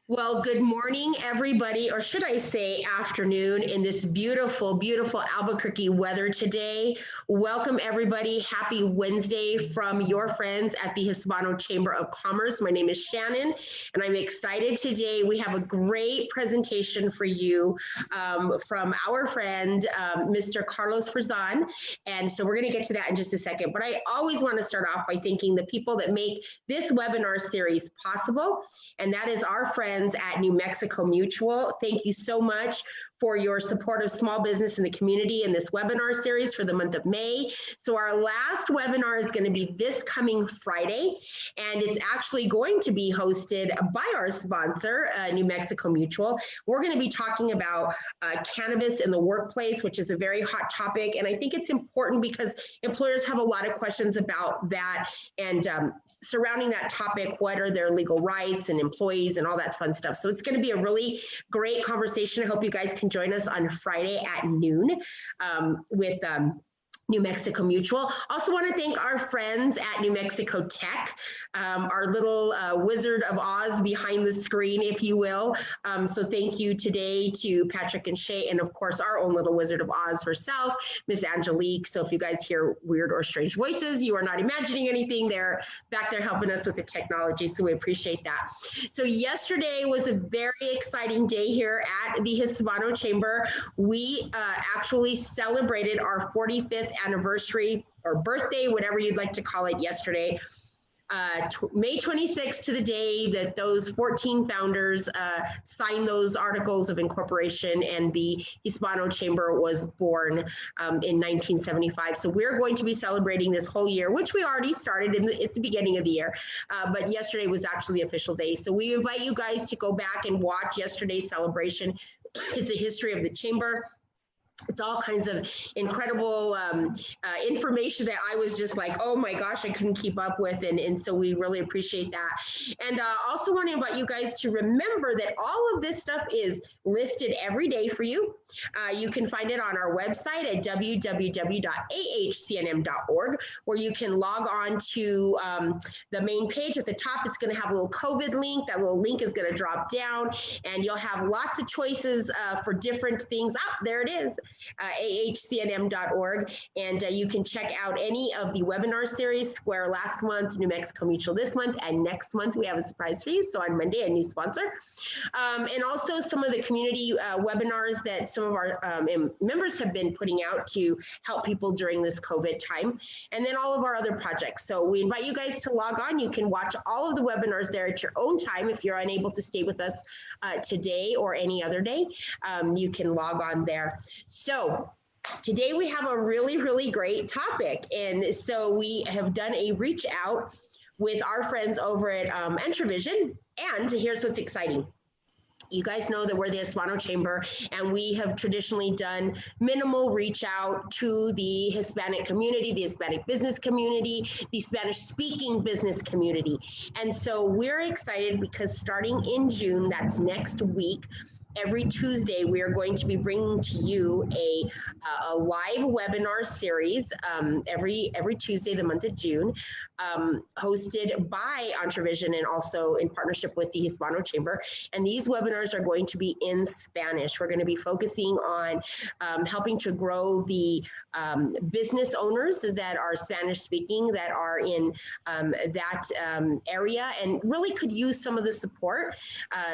Well, good morning, everybody, or should I say afternoon in this beautiful, beautiful Albuquerque weather today. Welcome, everybody. Happy Wednesday from your friends at the Hispano Chamber of Commerce. My name is Shannon, and I'm excited today. We have a great presentation for you from our friend, Mr. Carlos Frazan. And so we're going to get to that in just a second. But I always want to start off by thanking the people that make this webinar series possible, and that is our friends at New Mexico Mutual. Thank you so much for your support of small business in the community in this webinar series for the month of May. So our last webinar is going to be this coming Friday, and it's actually going to be hosted by our sponsor, New Mexico Mutual. We're going to be talking about cannabis in the workplace, which is a very hot topic, and I think it's important because employers have a lot of questions about that, and surrounding that topic, what are their legal rights and employees and all that fun stuff. So it's going to be a really great conversation. I hope you guys can join us on Friday at noon with New Mexico Mutual. Also want to thank our friends at New Mexico Tech, our little Wizard of Oz behind the screen, if you will. So thank you today to Patrick and Shay, and of course our own little Wizard of Oz herself, Miss Angelique. So if you guys hear weird or strange voices, you are not imagining anything. They're back there helping us with the technology, so we appreciate that. So yesterday was a very exciting day here at the Hispano Chamber. We actually celebrated our 45th anniversary or birthday, whatever you'd like to call it, yesterday. May 26th to the day that those 14 founders signed those articles of incorporation and the Hispano Chamber was born in 1975. So we're going to be celebrating this whole year, which we already started at the beginning of the year, but yesterday was actually the official day. So we invite you guys to go back and watch yesterday's celebration. It's a history of the Chamber. It's all kinds of incredible information that I was just like, oh my gosh, I couldn't keep up with. And so we really appreciate that. And also want to invite you guys to remember that all of this stuff is listed every day for you. You can find it on our website at www.ahcnm.org, where you can log on to the main page at the top. It's going to have a little COVID link. That little link is going to drop down, and you'll have lots of choices for different things. Ah, there it is. ahcnm.org, and you can check out any of the webinar series, Square last month, New Mexico Mutual this month, and next month we have a surprise for you. So on Monday, a new sponsor. And also some of the community webinars that some of our members have been putting out to help people during this COVID time, and then all of our other projects. So we invite you guys to log on. You can watch all of the webinars there at your own time. If you're unable to stay with us today or any other day, you can log on there. So today we have a really, really great topic. And so we have done a reach out with our friends over at Entravision. And here's what's exciting. You guys know that we're the Hispano Chamber, and we have traditionally done minimal reach out to the Hispanic community, the Hispanic business community, the Spanish-speaking business community. And so we're excited because starting in June, that's next week, every Tuesday, we are going to be bringing to you a live webinar series every Tuesday, the month of June, hosted by Entravision and also in partnership with the Hispano Chamber. And these webinars are going to be in Spanish. We're going to be focusing on helping to grow the business owners that are Spanish speaking, that are in that area and really could use some of the support.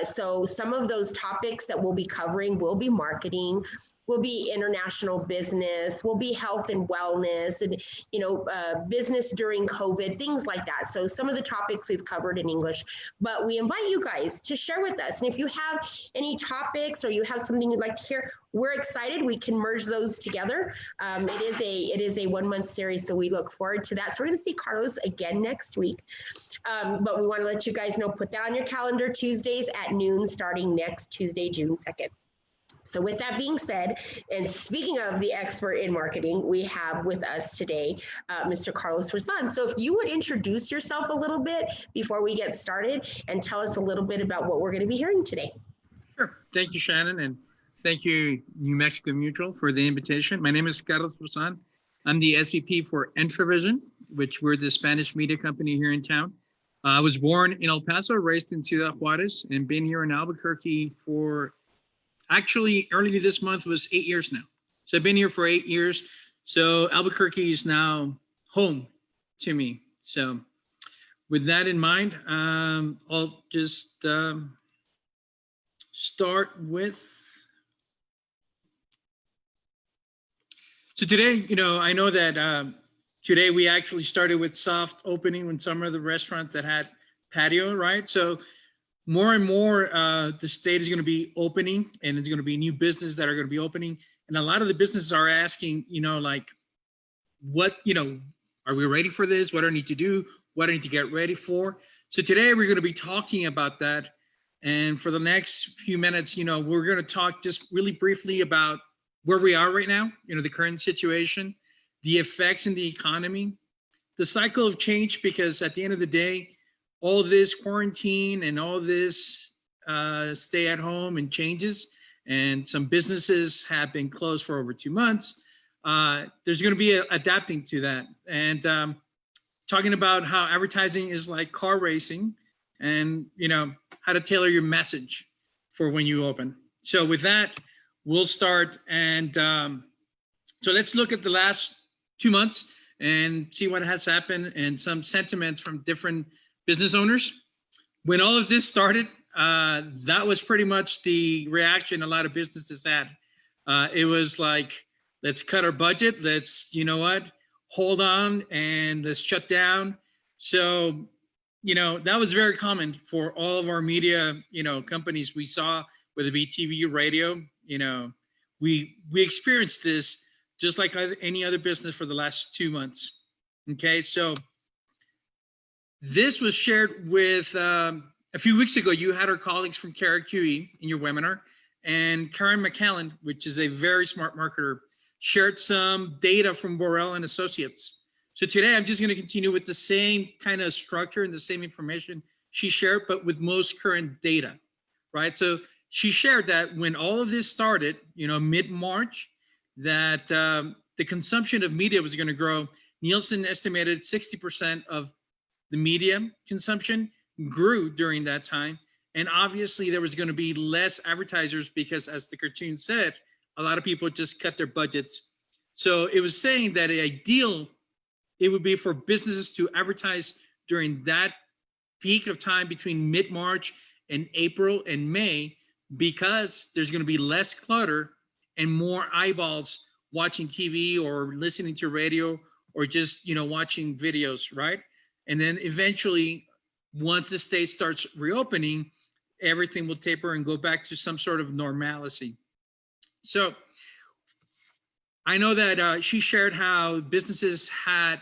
So some of those topics that we'll be covering will be marketing, will be international business, will be health and wellness, and business during COVID, things like that. So some of the topics we've covered in English, but we invite you guys to share with us. And if you have any topics or you have something you'd like to hear, we're excited. We can merge those together. It is a 1 month series, so we look forward to that. So we're going to see Carlos again next week. But we want to let you guys know, put that on your calendar, Tuesdays at noon, starting next Tuesday, June 2nd. So with that being said, and speaking of the expert in marketing, we have with us today, Mr. Carlos Frazan. So if you would introduce yourself a little bit before we get started and tell us a little bit about what we're going to be hearing today. Sure. Thank you, Shannon. And thank you, New Mexico Mutual, for the invitation. My name is Carlos Frazan. I'm the SVP for Entravision, which we're the Spanish media company here in town. I was born in El Paso, raised in Ciudad Juarez, and been here in Albuquerque for actually early this month was 8 years now. So I've been here for 8 years. So Albuquerque is now home to me. So with that in mind, I'll just start with. So today, I know that today we actually started with soft opening when some of the restaurants that had patio, right? So more and more, the state is going to be opening, and it's going to be new businesses that are going to be opening. And a lot of the businesses are asking, like, what, are we ready for this? What do I need to do? What do I need to get ready for? So today we're going to be talking about that. And for the next few minutes, we're going to talk just really briefly about where we are right now, the current situation, the effects in the economy, the cycle of change, because at the end of the day, all this quarantine and all this stay at home and changes, and some businesses have been closed for over 2 months. There's going to be adapting to that, and talking about how advertising is like car racing, and how to tailor your message for when you open. So with that, we'll start, and so let's look at the last 2 months and see what has happened and some sentiments from different business owners. When all of this started, that was pretty much the reaction a lot of businesses had. It was like, let's cut our budget. Let's, hold on and let's shut down. So, that was very common for all of our media, companies we saw, whether it be TV, radio, we experienced this just like any other business for the last 2 months. Okay, so this was shared with a few weeks ago. You had our colleagues from Kara QE in your webinar, and Karen McCallan, which is a very smart marketer, shared some data from Borrell and Associates. So today I'm just going to continue with the same kind of structure and the same information she shared, but with most current data, right? So she shared that when all of this started, mid-March, that the consumption of media was going to grow. Nielsen estimated 60% of the media consumption grew during that time. And obviously there was going to be less advertisers because, as the cartoon said, a lot of people just cut their budgets. So it was saying that ideal, it would be for businesses to advertise during that peak of time between mid-March and April and May, because there's going to be less clutter and more eyeballs watching TV or listening to radio or just, watching videos, right? And then eventually, once the state starts reopening, everything will taper and go back to some sort of normalcy. So I know that she shared how businesses had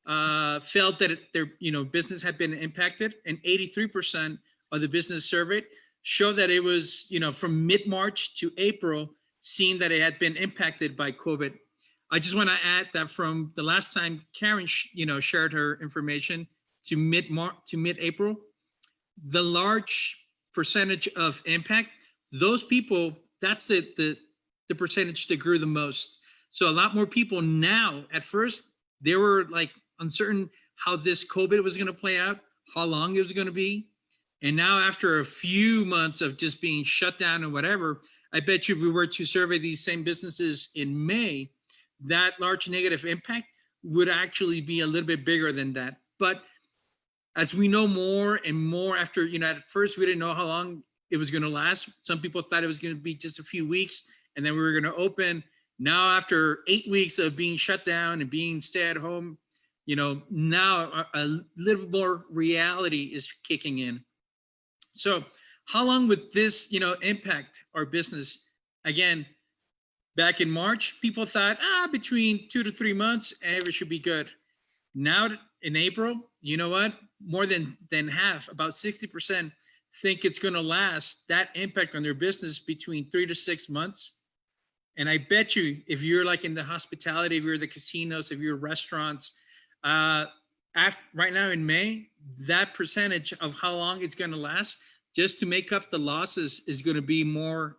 felt that their business had been impacted, and 83% of the business surveyed showed that it was from mid-March to April, seeing that it had been impacted by COVID. I just want to add that from the last time Karen shared her information to mid-March to mid-April, the large percentage of impact, those people, that's the percentage that grew the most. So a lot more people now. At first, they were like uncertain how this COVID was going to play out, how long it was going to be. And now, after a few months of just being shut down and whatever, I bet you if we were to survey these same businesses in May, that large negative impact would actually be a little bit bigger than that. But as we know more and more after, at first we didn't know how long it was going to last. Some people thought it was going to be just a few weeks and then we were going to open. Now, after 8 weeks of being shut down and being stay at home, now a little more reality is kicking in. So how long would this, impact our business? Again, back in March, people thought, between 2 to 3 months, it should be good. Now in April, you know what? More than half, about 60%, think it's going to last that impact on their business between 3 to 6 months. And I bet you, if you're like in the hospitality, if you're the casinos, if you're restaurants, right now in May, that percentage of how long it's going to last, just to make up the losses, is going to be more,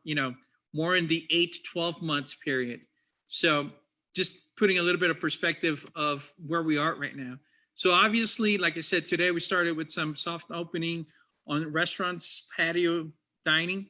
more in the 8 to 12 months period. So just putting a little bit of perspective of where we are right now. So obviously, like I said, today we started with some soft opening on restaurants, patio dining.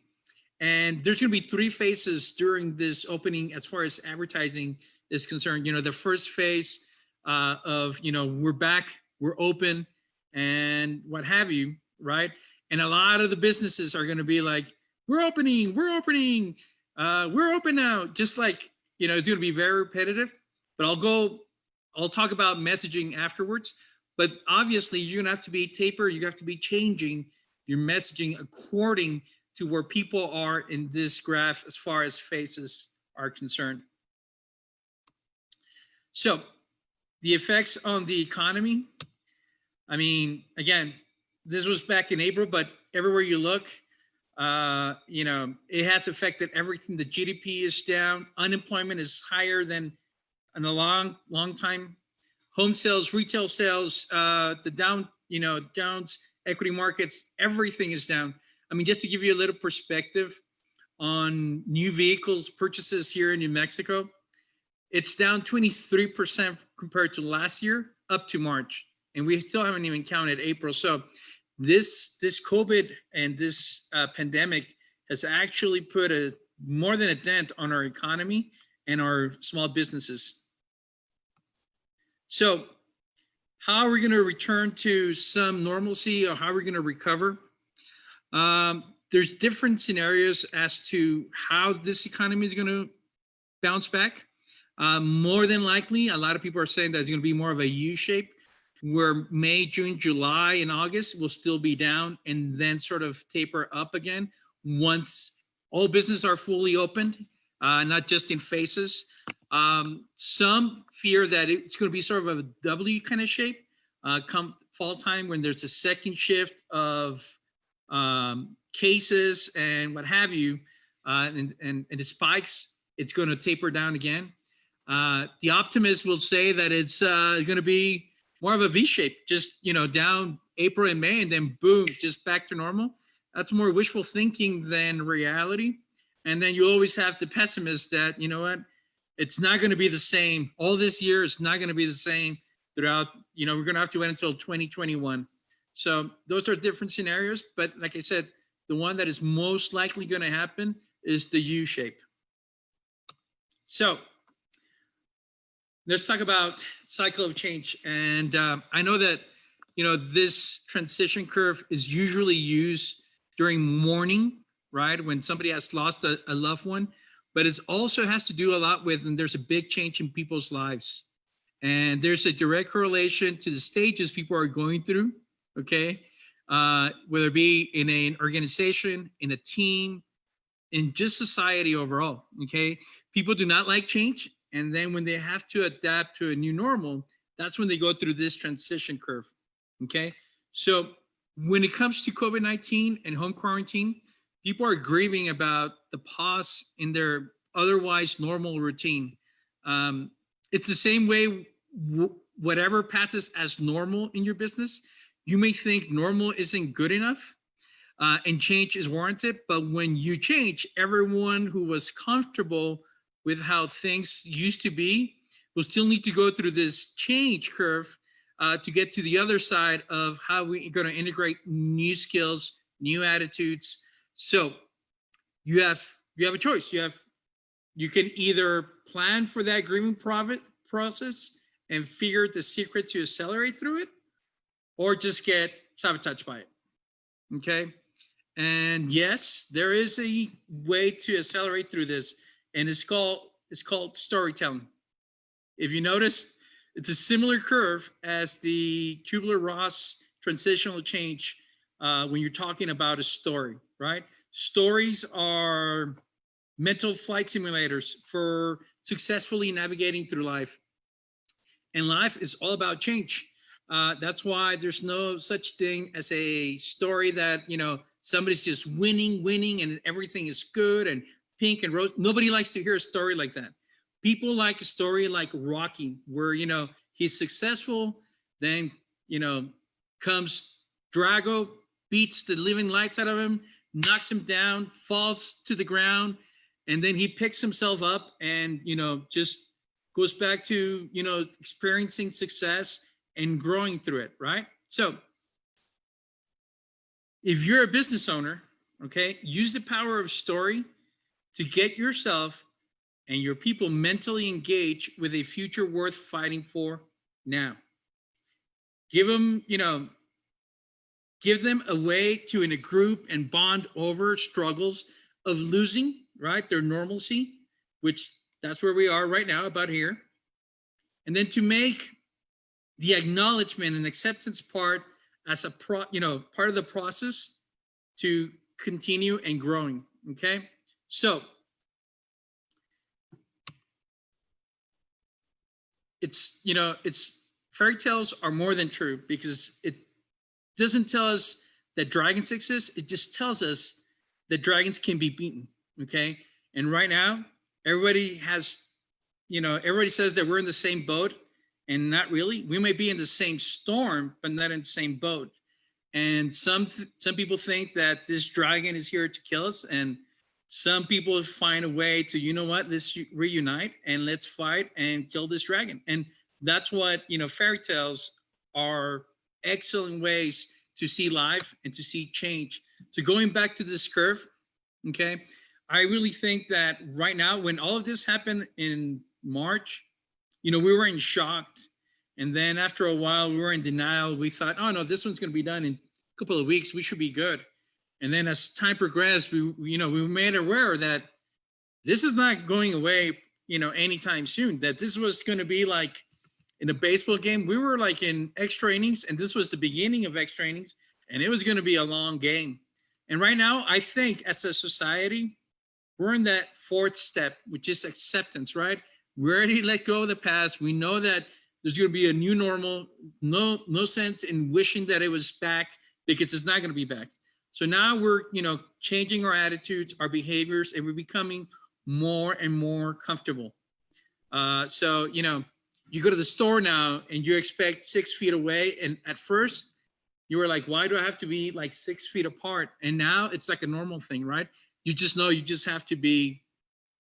And there's going to be three phases during this opening as far as advertising is concerned. The first phase of, we're back, we're open, and what have you, right? And a lot of the businesses are going to be like, we're opening, we're opening, we're open now. Just like, it's going to be very repetitive, but I'll talk about messaging afterwards. But obviously, you're going to have to be taper. You have to be changing your messaging according to where people are in this graph as far as faces are concerned. So the effects on the economy, I mean, again, this was back in April, but everywhere you look, it has affected everything. The GDP is down. Unemployment is higher than in a long time. Home sales, retail sales, the downs, equity markets, everything is down. I mean, just to give you a little perspective on new vehicles purchases here in New Mexico, it's down 23% compared to last year up to March. And we still haven't even counted April. So this COVID and this pandemic has actually put more than a dent on our economy and our small businesses. So how are we going to return to some normalcy, or how are we going to recover? There's different scenarios as to how this economy is going to bounce back. More than likely, a lot of people are saying that it's going to be more of a U shape, where May, June, July, and August will still be down and then sort of taper up again once all businesses are fully opened, not just in phases. Some fear that it's going to be sort of a W kind of shape come fall time, when there's a second shift of cases and what have you, and it spikes, it's going to taper down again. The optimists will say that it's going to be more of a V shape, just down April and May, and then boom, just back to normal. That's more wishful thinking than reality. And then you always have the pessimists that, it's not going to be the same. All this year is not going to be the same throughout. We're going to have to wait until 2021. So those are different scenarios. But like I said, the one that is most likely going to happen is the U shape. So let's talk about cycle of change. And I know that, this transition curve is usually used during mourning, right? When somebody has lost a loved one, but it also has to do a lot with, and there's a big change in people's lives. And there's a direct correlation to the stages people are going through, okay? Whether it be in an organization, in a team, in just society overall, okay? People do not like change. And then when they have to adapt to a new normal, that's when they go through this transition curve, okay? So when it comes to COVID-19 and home quarantine, people are grieving about the pause in their otherwise normal routine. It's the same way, whatever passes as normal in your business, you may think normal isn't good enough and change is warranted. But when you change, everyone who was comfortable with how things used to be will still need to go through this change curve to get to the other side of how we're going to integrate new skills, new attitudes. So you have a choice. You can either plan for that grieving process and figure the secret to accelerate through it, or just get sabotaged by it. Okay. And yes, there is a way to accelerate through this, and it's called storytelling. If you notice, it's a similar curve as the Kubler-Ross transitional change when you're talking about a story, right? Stories are mental flight simulators for successfully navigating through life. And life is all about change. That's why there's no such thing as a story that, somebody's just winning and everything is good and pink and rose. Nobody likes to hear a story like that. People like a story like Rocky, where, he's successful, then, comes Drago, beats the living lights out of him, knocks him down, falls to the ground, and then he picks himself up and, just goes back to, experiencing success and growing through it, right? So if you're a business owner, okay, use the power of story to get yourself and your people mentally engaged with a future worth fighting for now. Give them, give them a way to in a group and bond over struggles of losing, right? Their normalcy, which that's where we are right now, about here. And then to make the acknowledgement and acceptance part as a part of the process to continue and growing. Okay. So it's fairy tales are more than true, because it doesn't tell us that dragons exist. It just tells us that dragons can be beaten. Okay. And right now, everybody has, everybody says that we're in the same boat, and not really. We may be in the same storm, but not in the same boat. And some people think that this dragon is here to kill us, and some people find a way to, let's reunite and let's fight and kill this dragon. And that's what, fairy tales are excellent ways to see life and to see change. So going back to this curve, okay, I really think that right now, when all of this happened in March, we were in shock. And then after a while, we were in denial. We thought, oh no, this one's going to be done in a couple of weeks. We should be good. And then as time progressed, we were made aware that this is not going away, anytime soon, that this was going to be like in a baseball game. We were like in extra innings, and this was the beginning of extra innings, and it was going to be a long game. And right now, I think as a society, we're in that fourth step, which is acceptance, right? We already let go of the past. We know that there's going to be a new normal. No sense in wishing that it was back, because it's not going to be back. So now we're, changing our attitudes, our behaviors, and we're becoming more and more comfortable. So, you go to the store now and you expect 6 feet away. And at first you were like, why do I have to be like 6 feet apart? And now it's like a normal thing, right? You just know you just have to be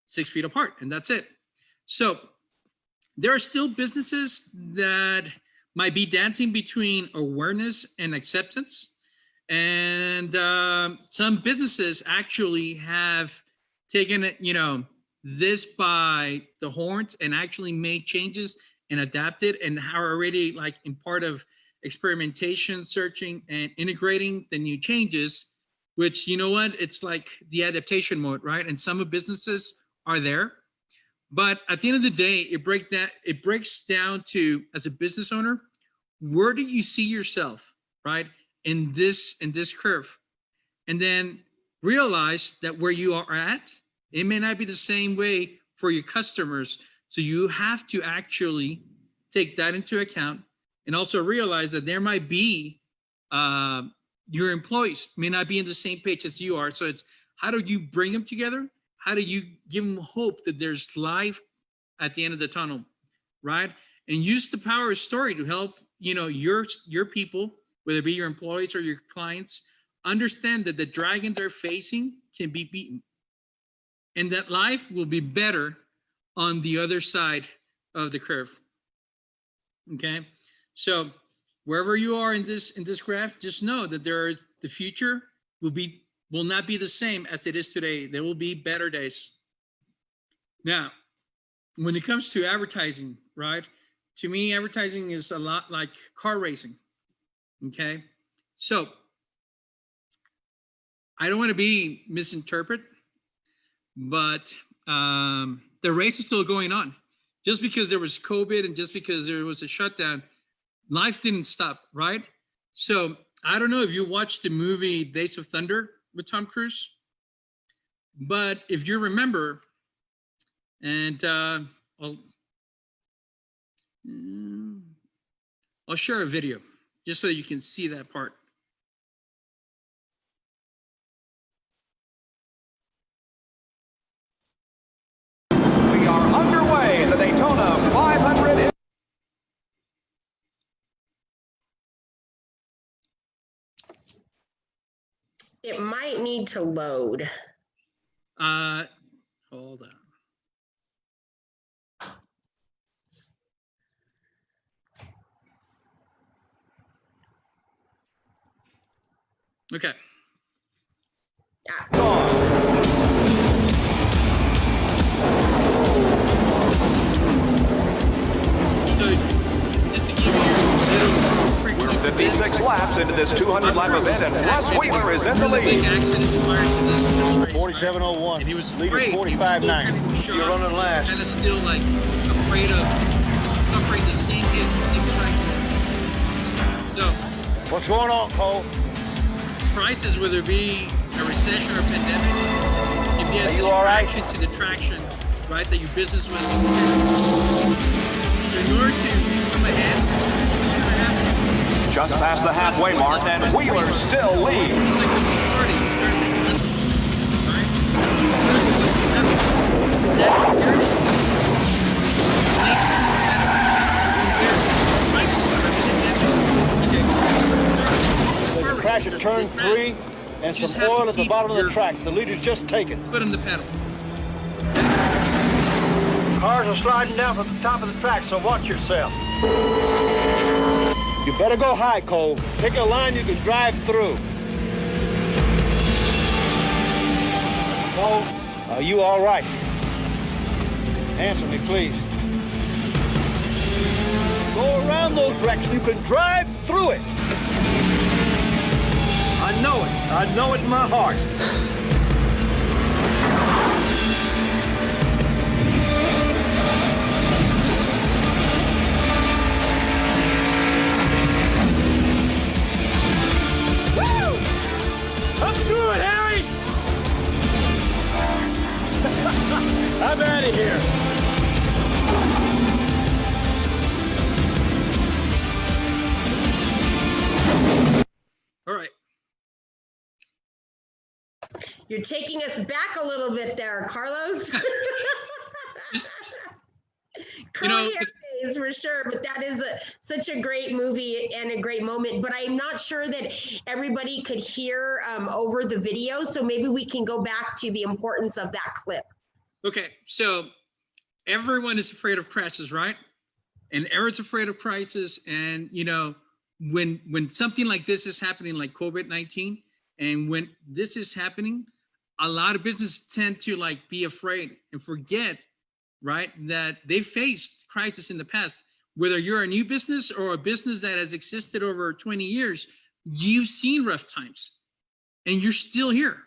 6 feet apart, and that's it. So there are still businesses that might be dancing between awareness and acceptance. And some businesses actually have taken it, this by the horns and actually made changes and adapted, and are already like in part of experimentation, searching, and integrating the new changes, which, it's like the adaptation mode, right? And some of businesses are there. But at the end of the day, it breaks down to, as a business owner, where do you see yourself, right? In this curve, and then realize that where you are at, it may not be the same way for your customers. So you have to actually take that into account, and also realize that there might be your employees may not be in the same page as you are. So it's, how do you bring them together? How do you give them hope that there's life at the end of the tunnel, right? And use the power of story to help, your people, whether it be your employees or your clients, understand that the dragon they're facing can be beaten, and that life will be better on the other side of the curve. Okay, so wherever you are in this graph, just know that the future will not be the same as it is today. There will be better days. Now, when it comes to advertising, right? To me, advertising is a lot like car racing. Okay, so I don't want to be misinterpreted, but the race is still going on. Just because there was COVID and just because there was a shutdown, life didn't stop, right? So I don't know if you watched the movie Days of Thunder with Tom Cruise, but if you remember, and I'll share a video just so you can see that part. We are underway in the Daytona 500. It might need to load. Hold on. Okay. So just to give you a little We're 56 laps into this 200-lap event, and Russ Wheeler is in the lead. 47:01. And he was Leader's afraid. 45.9. You're running last. Kind of still like afraid to sink it. So What's going on, Cole? prices, whether it be a recession or a pandemic, can be a Are you all right? distraction to the traction, right, that your business was. So in order to come ahead, what's going to happen? Just past the halfway mark, and Wheeler still leads. It's like the party, right? There's a crash at turn 3 and some oil at the bottom of the track. The leader's just taken. Foot on the pedal. Cars are sliding down from the top of the track, so watch yourself. You better go high, Cole. Pick a line you can drive through. Cole, are you all right? Answer me, please. Go around those wrecks. You can drive through it. I know it. I know it in my heart. Come through it, Harry! I'm out of here. All right. You're taking us back a little bit there, Carlos. Curly hair days for sure, but that is such a great movie and a great moment. But I'm not sure that everybody could hear over the video, so maybe we can go back to the importance of that clip. Okay, so everyone is afraid of crashes, right? And everyone's afraid of prices. And you know, when something like this is happening, like COVID-19, and when this is happening, a lot of businesses tend to like be afraid and forget, right, that they faced crisis in the past. Whether you're a new business or a business that has existed over 20 years, you've seen rough times and you're still here,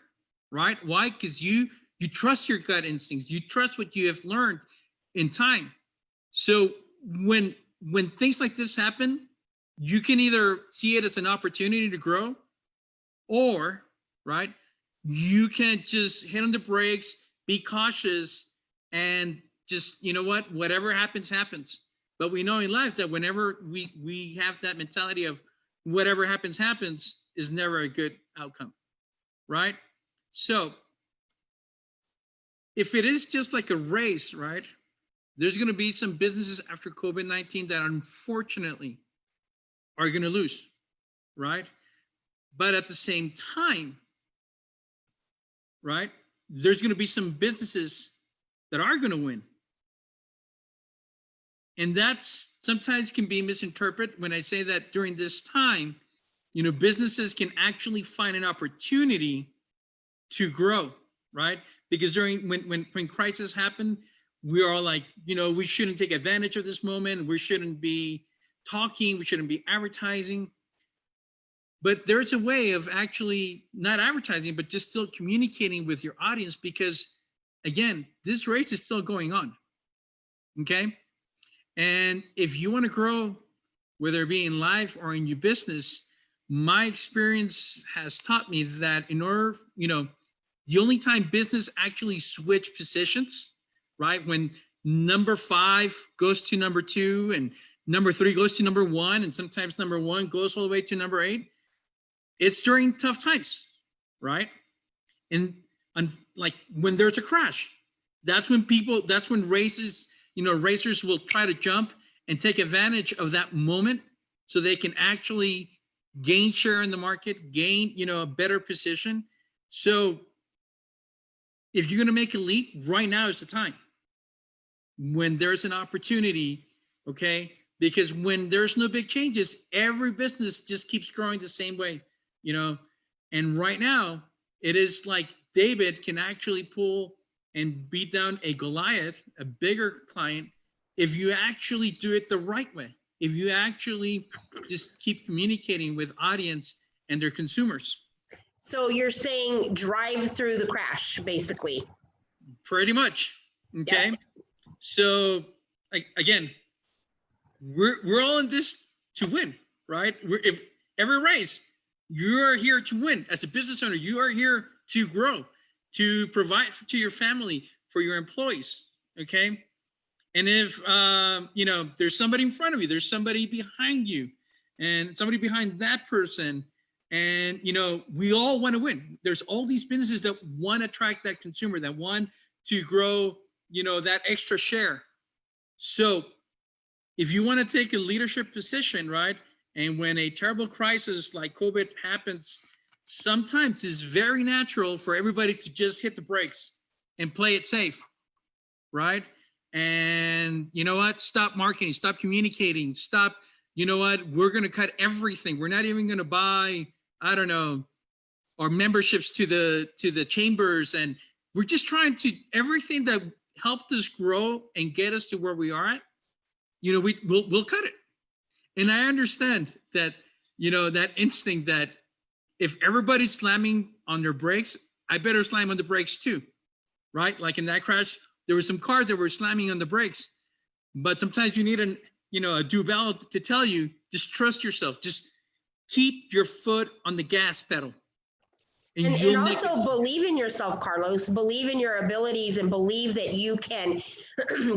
right? Why? Because you trust your gut instincts. You trust what you have learned in time. So when things like this happen, you can either see it as an opportunity to grow, or, right, you can just hit on the brakes, be cautious, and just, you know what, whatever happens, happens. But we know in life that whenever we have that mentality of whatever happens, happens, is never a good outcome, right? So if it is just like a race, right, there's going to be some businesses after COVID-19 that unfortunately are going to lose, right? But at the same time, right, there's going to be some businesses that are going to win. And that's sometimes can be misinterpreted when I say that during this time, you know, businesses can actually find an opportunity to grow, right? Because during when crisis happen, we are like, you know, we shouldn't take advantage of this moment. We shouldn't be talking. We shouldn't be advertising. But there's a way of actually not advertising, but just still communicating with your audience, because again, this race is still going on. Okay. And if you want to grow, whether it be in life or in your business, my experience has taught me that in order, you know, the only time business actually switch positions, right? When number 5 goes to number 2 and number 3 goes to number 1, and sometimes number 1 goes all the way to number 8. It's during tough times, right? And like when there's a crash, that's when racers will try to jump and take advantage of that moment so they can actually gain share in the market, gain, you know, a better position. So if you're going to make a leap, right now is the time when there's an opportunity, okay? Because when there's no big changes, every business just keeps growing the same way, you know, And right now, it is like David can actually pull and beat down a Goliath, a bigger client, if you actually do it the right way. If you actually just keep communicating with audience and their consumers. So you're saying drive through the crash, basically. Pretty much. Okay. Yeah. So again, we're all in this to win, right? If every race, you are here to win. As a business owner, you are here to grow, to provide to your family, for your employees. Okay. And if there's somebody in front of you, there's somebody behind you, and somebody behind that person, and we all want to win. There's all these businesses that want to attract that consumer, that want to grow, that extra share. So if you want to take a leadership position, right, and when a terrible crisis like COVID happens, sometimes it's very natural for everybody to just hit the brakes and play it safe, right? And you know what? Stop marketing, stop communicating, stop, we're going to cut everything. We're not even going to buy, I don't know, our memberships to the chambers. And we're just trying to, everything that helped us grow and get us to where we are at, we'll cut it. And I understand that, that instinct that if everybody's slamming on their brakes, I better slam on the brakes too, right? Like in that crash, there were some cars that were slamming on the brakes, but sometimes you need a doorbell to tell you, just trust yourself. Just keep your foot on the gas pedal. And also believe in yourself, Carlos. Believe in your abilities and believe that you can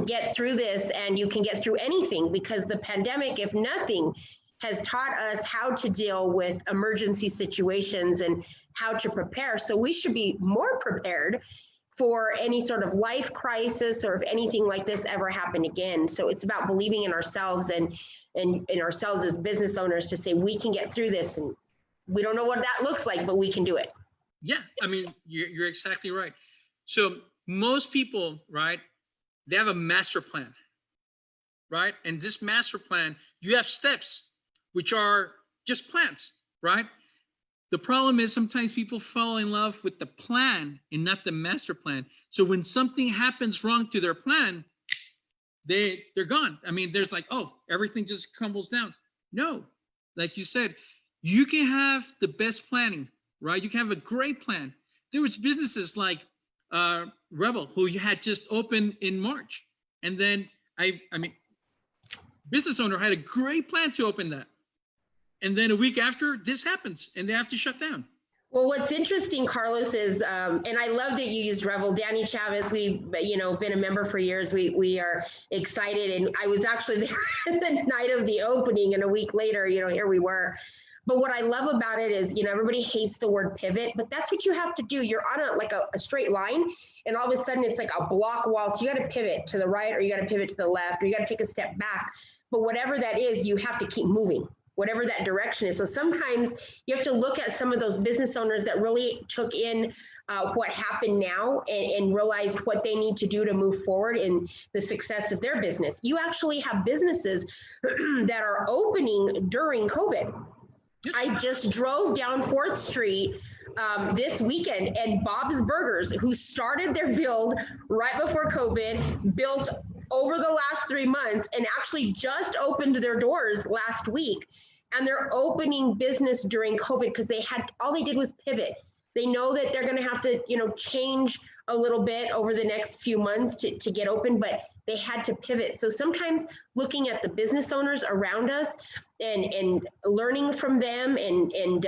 get through this and you can get through anything, because the pandemic, if nothing, has taught us how to deal with emergency situations and how to prepare. So we should be more prepared for any sort of life crisis, or if anything like this ever happened again. So it's about believing in ourselves and in ourselves as business owners to say, we can get through this, and we don't know what that looks like, but we can do it. Yeah, I mean, you're exactly right. So most people, right, they have a master plan, right? And this master plan, you have steps, which are just plans, right? The problem is sometimes people fall in love with the plan and not the master plan. So when something happens wrong to their plan, they're gone. I mean, there's like, oh, everything just crumbles down. No, like you said, you can have the best planning, right? You can have a great plan. There was businesses like Rebel, who you had just opened in March. And then I mean, business owner had a great plan to open that. And then a week after, this happens and they have to shut down. Well, what's interesting, Carlos, is, and I love that you used Revel. Danny Chavez, we've been a member for years. We are excited, and I was actually there the night of the opening, and a week later, here we were. But what I love about it is, everybody hates the word pivot, but that's what you have to do. You're on a straight line, and all of a sudden it's like a block wall. So you got to pivot to the right, or you got to pivot to the left, or you got to take a step back. But whatever that is, you have to keep moving, whatever that direction is. So sometimes you have to look at some of those business owners that really took in what happened now and realized what they need to do to move forward in the success of their business. You actually have businesses that are opening during COVID. I just drove down 4th Street this weekend, and Bob's Burgers, who started their build right before COVID, built over the last 3 months, and actually just opened their doors last week. And they're opening business during COVID because all they did was pivot. They know that they're going to have to, change a little bit over the next few months to get open, but they had to pivot. So sometimes looking at the business owners around us and learning from them and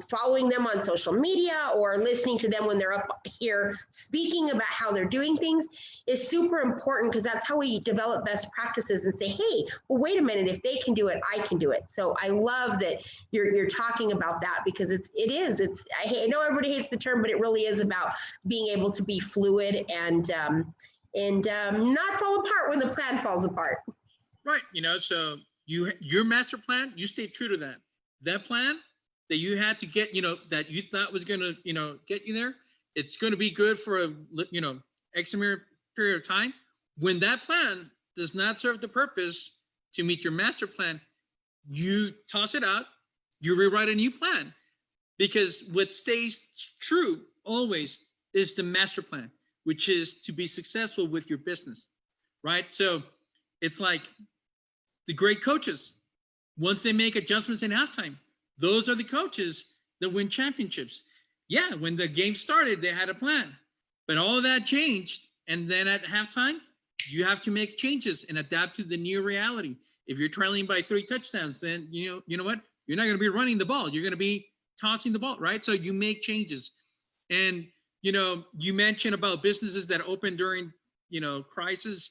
following them on social media or listening to them when they're up here speaking about how they're doing things is super important, because that's how we develop best practices and say, hey, well, wait a minute, if they can do it, I can do it. So I love that you're talking about that, because it is. I know everybody hates the term, but it really is about being able to be fluid and not fall apart when the plan falls apart. Right. So your master plan, you stay true to that. That plan that you had to get, that you thought was going to, get you there, it's going to be good for a, X period of time. When that plan does not serve the purpose to meet your master plan, you toss it out, you rewrite a new plan. because what stays true always is the master plan, which is to be successful with your business, right? So it's like the great coaches, once they make adjustments in halftime, those are the coaches that win championships. Yeah, when the game started, they had a plan, but all of that changed. And then at halftime, you have to make changes and adapt to the new reality. If you're trailing by 3 touchdowns, then you know what? You're not going to be running the ball. You're going to be tossing the ball, right? So you make changes. And, you mentioned about businesses that open during, crisis.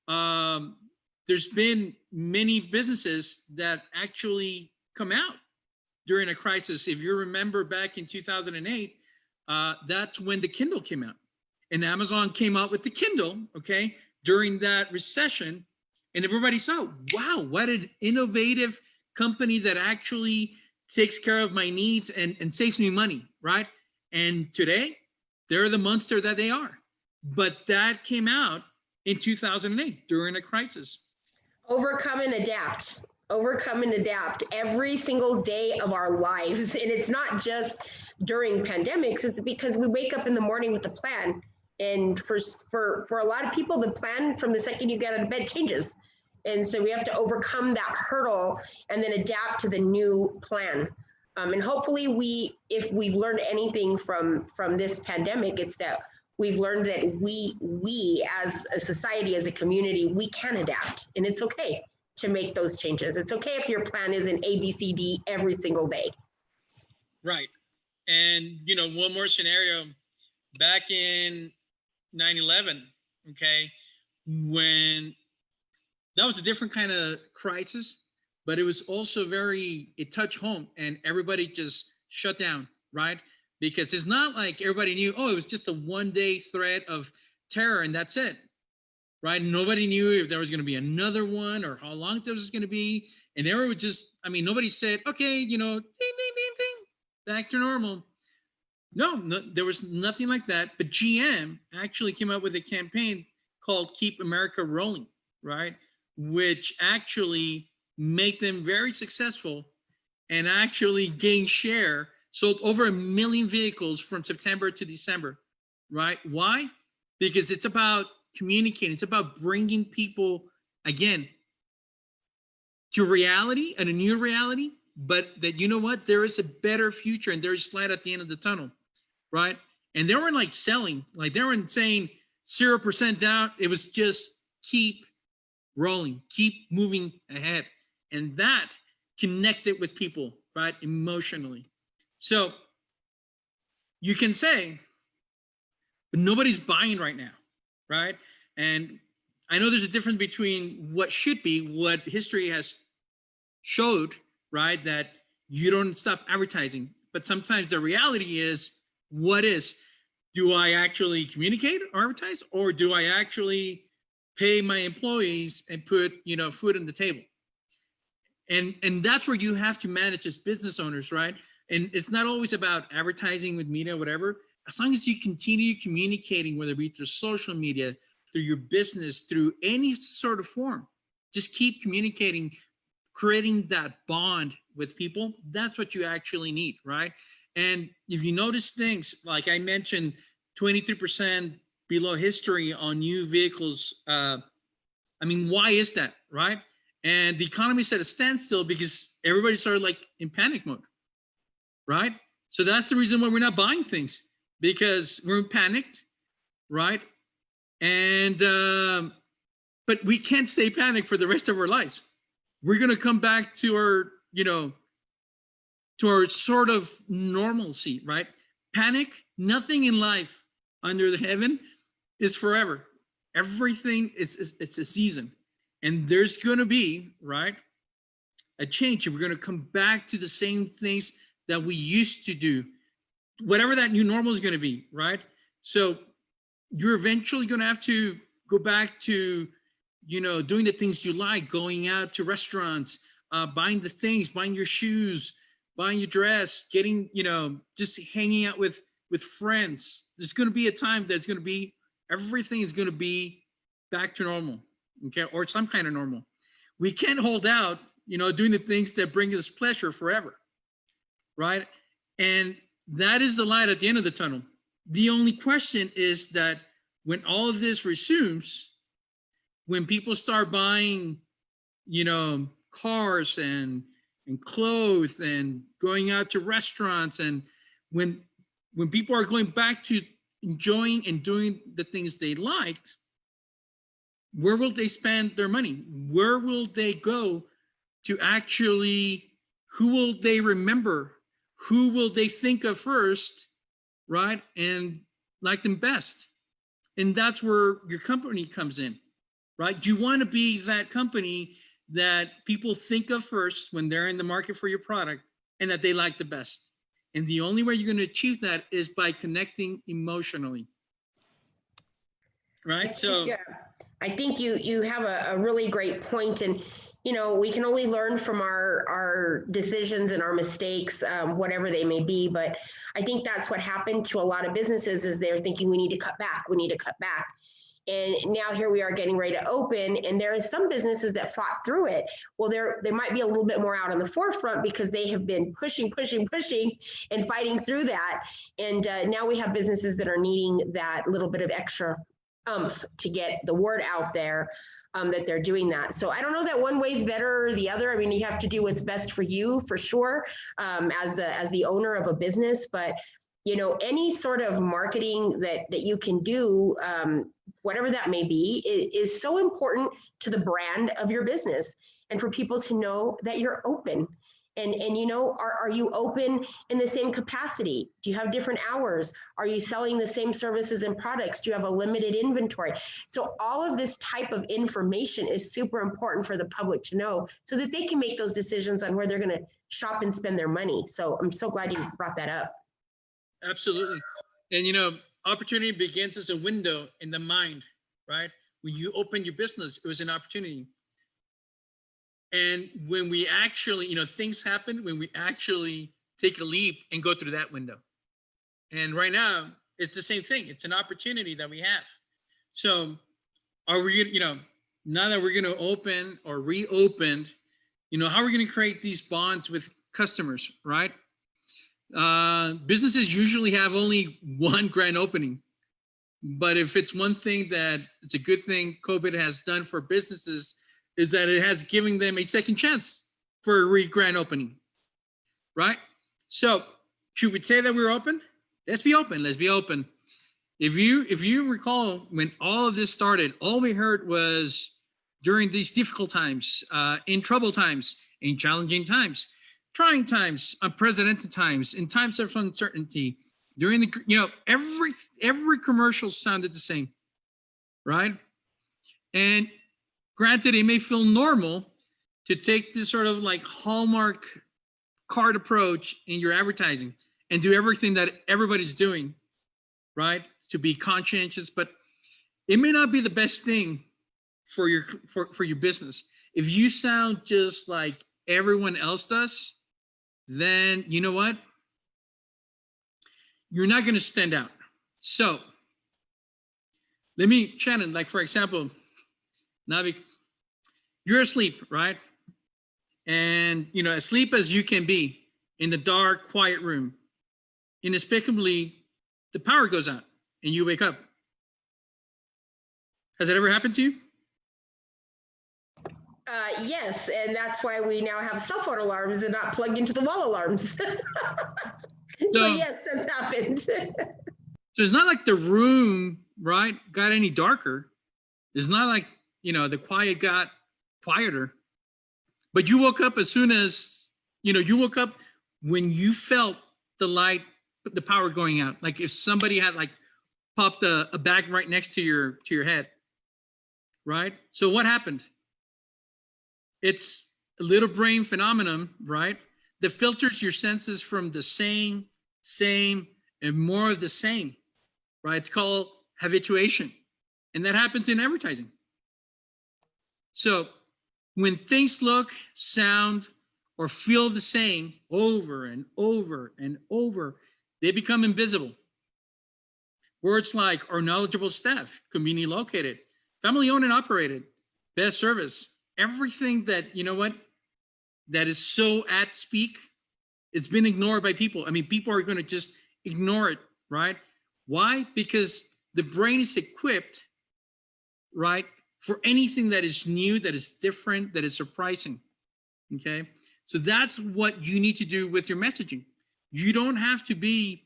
There's been many businesses that actually come out during a crisis. If you remember back in 2008, that's when the Kindle came out. And Amazon came out with the Kindle, okay, during that recession. And everybody saw, wow, what an innovative company that actually takes care of my needs and saves me money, right? And today, they're the monster that they are. But that came out in 2008 during a crisis. Overcome and adapt. Overcome and adapt every single day of our lives. And it's not just during pandemics, it's because we wake up in the morning with a plan. And for a lot of people, the plan from the second you get out of bed changes. And so we have to overcome that hurdle and then adapt to the new plan. And hopefully if we've learned anything from this pandemic, it's that we've learned that we as a society, as a community, we can adapt, and it's okay to make those changes. It's okay if your plan isn't A, B, C, D every single day. Right. And, one more scenario, back in 9/11, okay, when that was a different kind of crisis, but it was also it touched home and everybody just shut down, right? Because it's not like everybody knew, it was just a one-day threat of terror and that's it, right? Nobody knew if there was going to be another one or how long there was going to be. And everyone would just, nobody said, okay, ding, ding, ding, ding, back to normal. No, there was nothing like that. But GM actually came up with a campaign called Keep America Rolling, right? Which actually made them very successful and actually gained share, sold over 1 million vehicles from September to December, right? Why? Because it's about communicating. It's about bringing people, again, to reality and a new reality, but that, there is a better future and there's light at the end of the tunnel, right? And they weren't selling, they weren't saying 0% down. It was just keep rolling, keep moving ahead. And that connected with people, right? Emotionally. So you can say, but nobody's buying right now, right? And I know there's a difference between what should be, what history has showed, right? That you don't stop advertising, but sometimes the reality is, what is, do I actually communicate or advertise, or do I actually pay my employees and put, food on the table? And that's where you have to manage as business owners, right? And it's not always about advertising with media, whatever. As long as you continue communicating, whether it be through social media, through your business, through any sort of form, just keep communicating, creating that bond with people. That's what you actually need, right? And if you notice things, like I mentioned, 23% below history on new vehicles. Why is that, right? And the economy's at a standstill because everybody started in panic mode, right? So that's the reason why we're not buying things, because we're panicked, right? And but we can't stay panicked for the rest of our lives. We're gonna come back to our, to our sort of normalcy, right? Panic, nothing in life under the heaven is forever. Everything it's a season. And there's going to be, right, a change. And we're going to come back to the same things that we used to do, whatever that new normal is going to be, right? So you're eventually going to have to go back to, doing the things you like, going out to restaurants, buying the things, buying your shoes, buying your dress, getting, just hanging out with friends. There's going to be a time that's going to be, everything is going to be back to normal. Okay, or some kind of normal. We can't hold out, doing the things that bring us pleasure forever, right? And that is the light at the end of the tunnel. The only question is that when all of this resumes, when people start buying, cars and clothes and going out to restaurants, and when people are going back to enjoying and doing the things they liked, where will they spend their money? Where will they go to actually, who will they remember? Who will they think of first, right? And like them best. And that's where your company comes in, right? You want to be that company that people think of first when they're in the market for your product and that they like the best. And the only way you're going to achieve that is by connecting emotionally, right? So I think you have a really great point, and we can only learn from our decisions and our mistakes, whatever they may be. But I think that's what happened to a lot of businesses, is they're thinking we need to cut back. And now here we are getting ready to open, and there is some businesses that fought through it. Well, they might be a little bit more out on the forefront because they have been pushing and fighting through that. And now we have businesses that are needing that little bit of extra oomph to get the word out there, that they're doing that. So I don't know that one way is better or the other. I mean, you have to do what's best for you, for sure, as the owner of a business. But any sort of marketing that you can do, whatever that may be, is so important to the brand of your business, and for people to know that you're open. And are you open in the same capacity? Do you have different hours? Are you selling the same services and products? Do you have a limited inventory? So all of this type of information is super important for the public to know, so that they can make those decisions on where they're going to shop and spend their money. So I'm so glad you brought that up. Absolutely. And opportunity begins as a window in the mind, right? When you open your business, it was an opportunity. And when we actually, things happen when we actually take a leap and go through that window. And right now, it's the same thing. It's an opportunity that we have. So are we, now that we're going to open or reopened, how are we going to create these bonds with customers, right? Businesses usually have only one grand opening. But if it's one thing that it's a good thing COVID has done for businesses, is that it has given them a second chance for a grand opening, right? So should we say that we're open? Let's be open. If you recall, when all of this started, all we heard was during these difficult times, in troubled times, in challenging times, trying times, unprecedented times, in times of uncertainty, during the, every commercial sounded the same, right? And granted, it may feel normal to take this sort of like Hallmark card approach in your advertising and do everything that everybody's doing, right? To be conscientious, but it may not be the best thing for your business. If you sound just like everyone else does, then you know what? You're not going to stand out. So Shannon, like for example, Navi, you're asleep, right? And asleep as you can be in the dark, quiet room. Inexplicably, the power goes out and you wake up. Has that ever happened to you? Yes, and that's why we now have cell phone alarms and not plugged into the wall alarms. So yes, that's happened. So it's not like the room, right, got any darker. It's not like, the quiet got quieter. But you woke up as soon as, you woke up when you felt the light, the power going out. Like if somebody had like popped a bag right next to your head, right? So what happened? It's a little brain phenomenon, right? That filters your senses from the same, and more of the same, right? It's called habituation. And that happens in advertising. So when things look, sound, or feel the same over and over and over, they become invisible. Words like our knowledgeable staff, conveniently located, family owned and operated, best service, everything that, that is so at speak It's been ignored by people. I mean, people are going to just ignore it, right? Why? Because the brain is equipped, right, for anything that is new, that is different, that is surprising. Okay. So that's what you need to do with your messaging. You don't have to be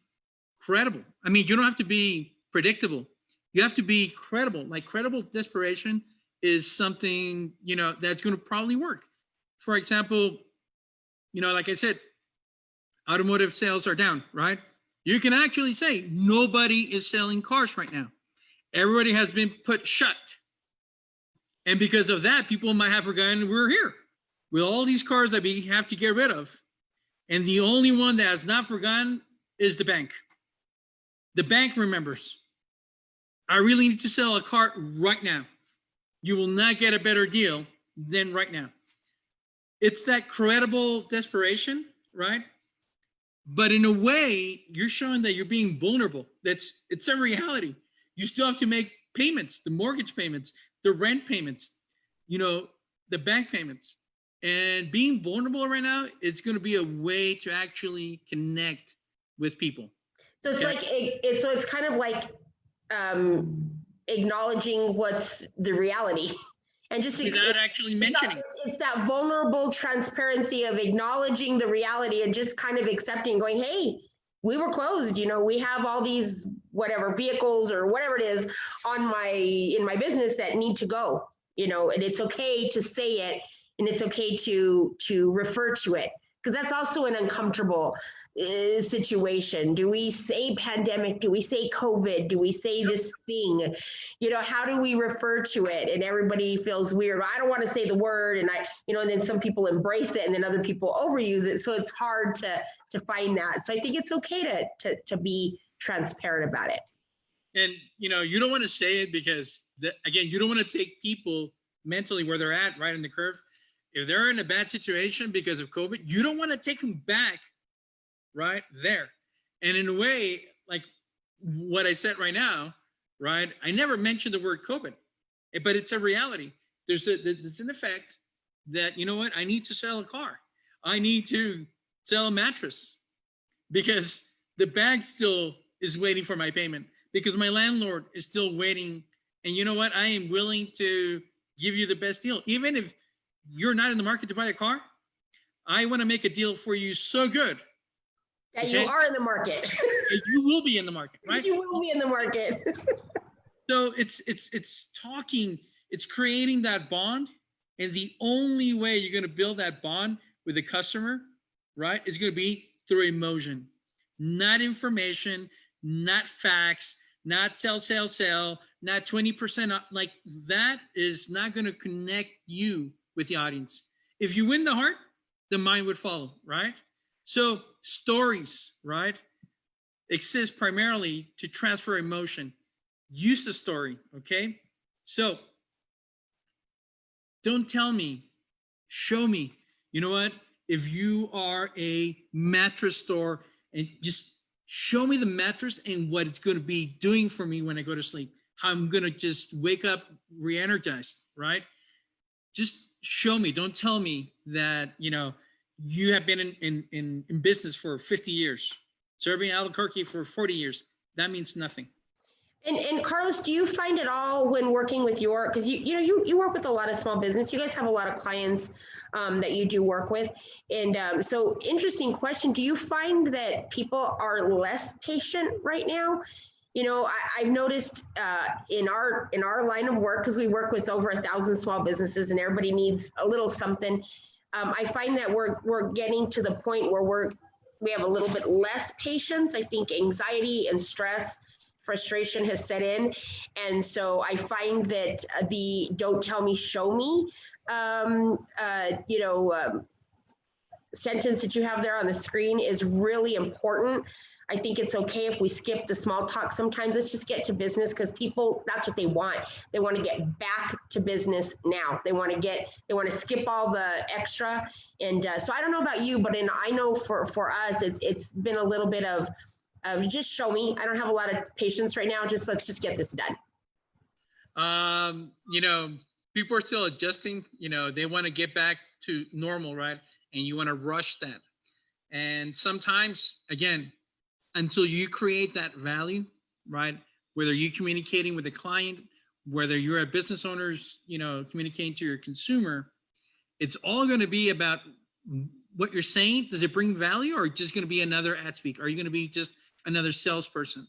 credible. I mean, you don't have to be predictable. You have to be credible. Like, credible desperation is something, you know, that's going to probably work. For example, you know, like I said, automotive sales are down, right? You can actually say nobody is selling cars right now. Everybody has been put shut. And because of that, people might have forgotten we're here with all these cars that we have to get rid of. And the only one that has not forgotten is the bank. The bank remembers. I really need to sell a car right now. You will not get a better deal than right now. It's that credible desperation, right? But in a way, you're showing that you're being vulnerable. It's a reality. You still have to make payments, the mortgage payments, the rent payments, you know, the bank payments. And being vulnerable right now is going to be a way to actually connect with people. So it's like, so it's kind of like acknowledging what's the reality. And just without actually mentioning. It's that vulnerable transparency of acknowledging the reality and just kind of accepting, going, hey, we were closed. You know, we have all these whatever vehicles or whatever it is in my business that need to go. You know, and it's okay to say it, and it's okay to refer to it, because that's also an uncomfortable situation. Do we say pandemic? Do we say COVID? Do we say this thing? You know, how do we refer to it? And everybody feels weird. I don't want to say the word, and and then some people embrace it, and then other people overuse it. So it's hard to find that. So I think it's okay to be transparent about it. And you know, you don't want to say it because again, you don't want to take people mentally where they're at, right in the curve. If they're in a bad situation because of COVID, you don't want to take them back right there. And in a way, like what I said right now, right? I never mentioned the word COVID, but it's a reality. There's an effect that, you know what? I need to sell a car. I need to sell a mattress because the bank still is waiting for my payment, because my landlord is still waiting. And you know what? I am willing to give you the best deal. Even if you're not in the market to buy a car, I want to make a deal for you so good that you are in the market. You will be in the market, right? You will be in the market. So it's talking, it's creating that bond. And the only way you're going to build that bond with the customer, right, is going to be through emotion, not information, not facts, not sell, not 20% up. Like, that is not going to connect you with the audience. If you win the heart, the mind would follow, right? So stories, right, exist primarily to transfer emotion. Use the story, okay? So don't tell me, show me. You know what? If you are a mattress store, and just show me the mattress and what it's going to be doing for me when I go to sleep. How I'm going to just wake up re-energized, right? Just show me. Don't tell me that, you know, you have been in business for 50 years, serving Albuquerque for 40 years. That means nothing. And Carlos, do you find it all when working with because you work with a lot of small business, you guys have a lot of clients that you do work with, and so interesting question, do you find that people are less patient right now? You know, I've noticed in our line of work, because we work with over 1,000 small businesses and everybody needs a little something. I find that we're getting to the point where we have a little bit less patience. I think anxiety and stress, frustration has set in. And so I find that the don't tell me, show me, sentence that you have there on the screen is really important. I think it's okay if we skip the small talk sometimes. Let's just get to business, because people, that's what they want. They want to get back to business now. They want to skip all the extra. And so I don't know about you, but I know for us, it's been a little bit of just show me. I don't have a lot of patience right now. Let's just get this done. You know, people are still adjusting. You know, they want to get back to normal, right? And you want to rush that. And sometimes, again, until you create that value, right? Whether you're communicating with a client, whether you're a business owner, communicating to your consumer, it's all going to be about what you're saying. Does it bring value, or just going to be another ad speak? Are you going to be just another salesperson?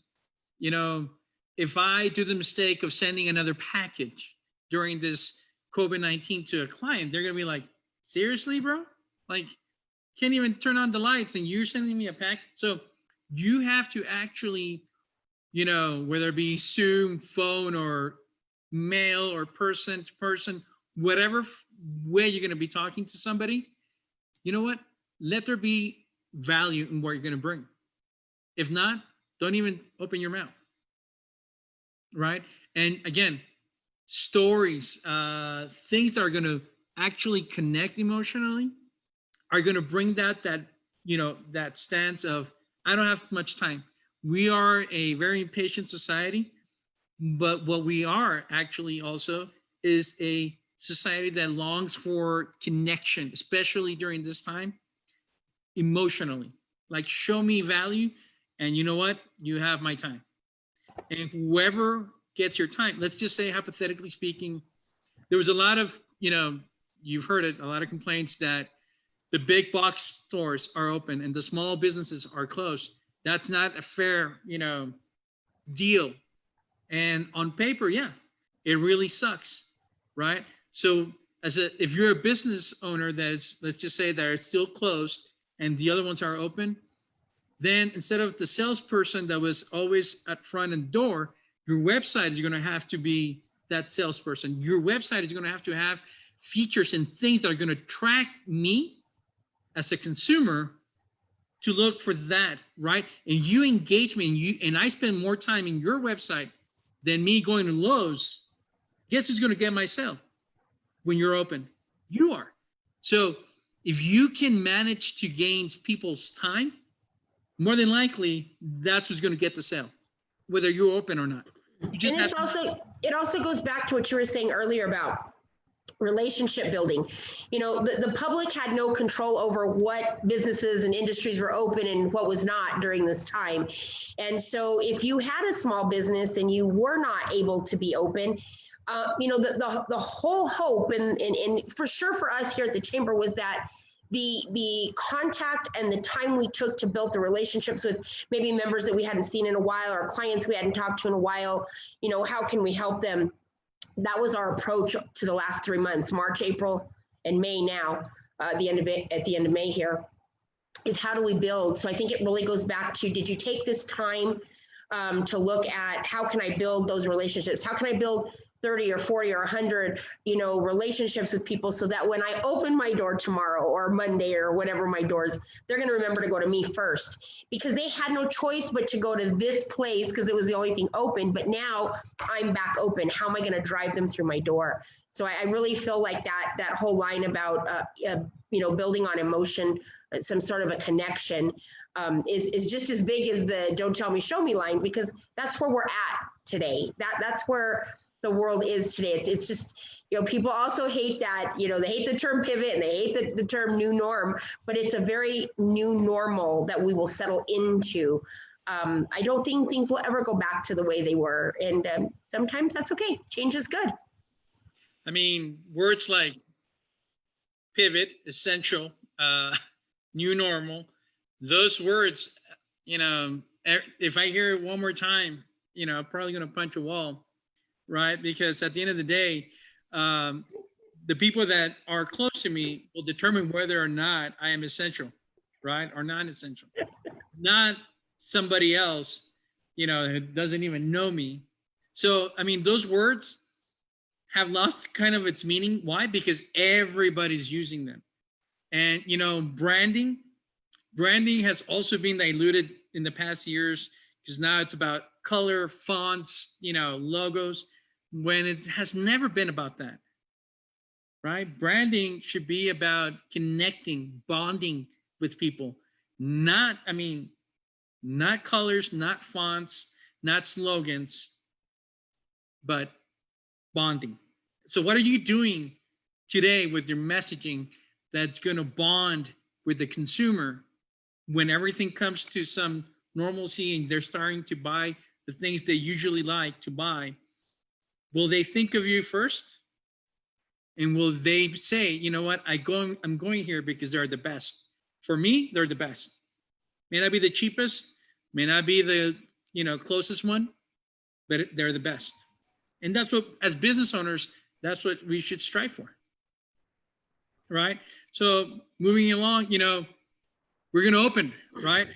If I do the mistake of sending another package during this COVID-19 to a client, they're going to be like, seriously, bro? Like, can't even turn on the lights and you're sending me a pack. So you have to actually, whether it be Zoom, phone, or mail, or person to person, whatever way you're going to be talking to somebody, you know what? Let there be value in what you're going to bring. If not, don't even open your mouth. Right? And again, stories, things that are going to actually connect emotionally are going to bring that stance of, I don't have much time. We are a very impatient society, but what we are actually also is a society that longs for connection, especially during this time, emotionally. Like, show me value, and you know what? You have my time. And whoever gets your time, let's just say, hypothetically speaking, there was a lot of, you've heard it, a lot of complaints that the big box stores are open and the small businesses are closed. That's not a fair, deal. And on paper, yeah, it really sucks, right? So if you're a business owner let's just say that it's still closed and the other ones are open, then instead of the salesperson that was always at front and door, your website is going to have to be that salesperson. Your website is going to have features and things that are going to track me as a consumer to look for that, right? And you engage me, and I spend more time in your website than me going to Lowe's. Guess who's going to get my sale when you're open? You are. So if you can manage to gain people's time, more than likely, that's who's going to get the sale, whether you're open or not. It also goes back to what you were saying earlier about relationship building. The public had no control over what businesses and industries were open and what was not during this time. And so if you had a small business and you were not able to be open, the whole hope and for sure for us here at the Chamber was that the contact and the time we took to build the relationships with maybe members that we hadn't seen in a while, or clients we hadn't talked to in a while, how can we help them? That was our approach to the last 3 months, March, April, and May now, at the end of May here, is how do we build? So I think it really goes back to, did you take this time to look at how can I build those relationships? How can I build 30 or 40 or 100, relationships with people so that when I open my door tomorrow or Monday or whatever my doors, they're going to remember to go to me first, because they had no choice but to go to this place because it was the only thing open. But now I'm back open. How am I going to drive them through my door? So I really feel like that whole line about, building on emotion, some sort of a connection, is just as big as the "don't tell me, show me" line, because that's where we're at today. That's where the world is today. It's just, people also hate that, they hate the term pivot and they hate the term new norm, but it's a very new normal that we will settle into. I don't think things will ever go back to the way they were. And sometimes that's okay. Change is good. I mean, words like pivot, essential, new normal, those words, if I hear it one more time, I'm probably going to punch a wall, right? Because at the end of the day, the people that are close to me will determine whether or not I am essential, right? Or non-essential. Not somebody else, who doesn't even know me. So, I mean, those words have lost kind of its meaning. Why? Because everybody's using them. And, branding has also been diluted in the past years, because now it's about color, fonts, logos, when it has never been about that, right? Branding should be about connecting, bonding with people, not colors, not fonts, not slogans, but bonding. So what are you doing today with your messaging that's going to bond with the consumer when everything comes to some normalcy and they're starting to buy the things they usually like to buy, will they think of you first? And will they say, you know what, I'm going here because they're the best. For me, they're the best. May not be the cheapest, may not be the closest one, but they're the best. And that's what, as business owners, that's what we should strive for. Right? So moving along, we're going to open, right?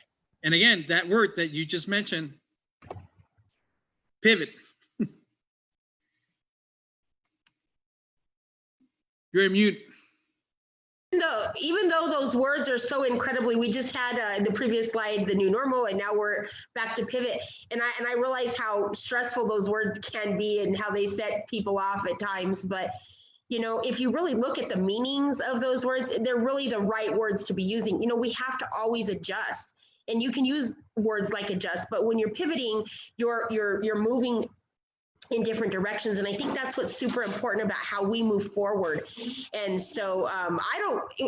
And again, that word that you just mentioned, pivot. You're on mute. No, even though those words are so incredibly, we just had in the previous slide, the new normal, and now we're back to pivot. And I realize how stressful those words can be and how they set people off at times. But, if you really look at the meanings of those words, they're really the right words to be using. We have to always adjust. And you can use words like adjust, but when you're pivoting, you're moving in different directions. And I think that's what's super important about how we move forward. And so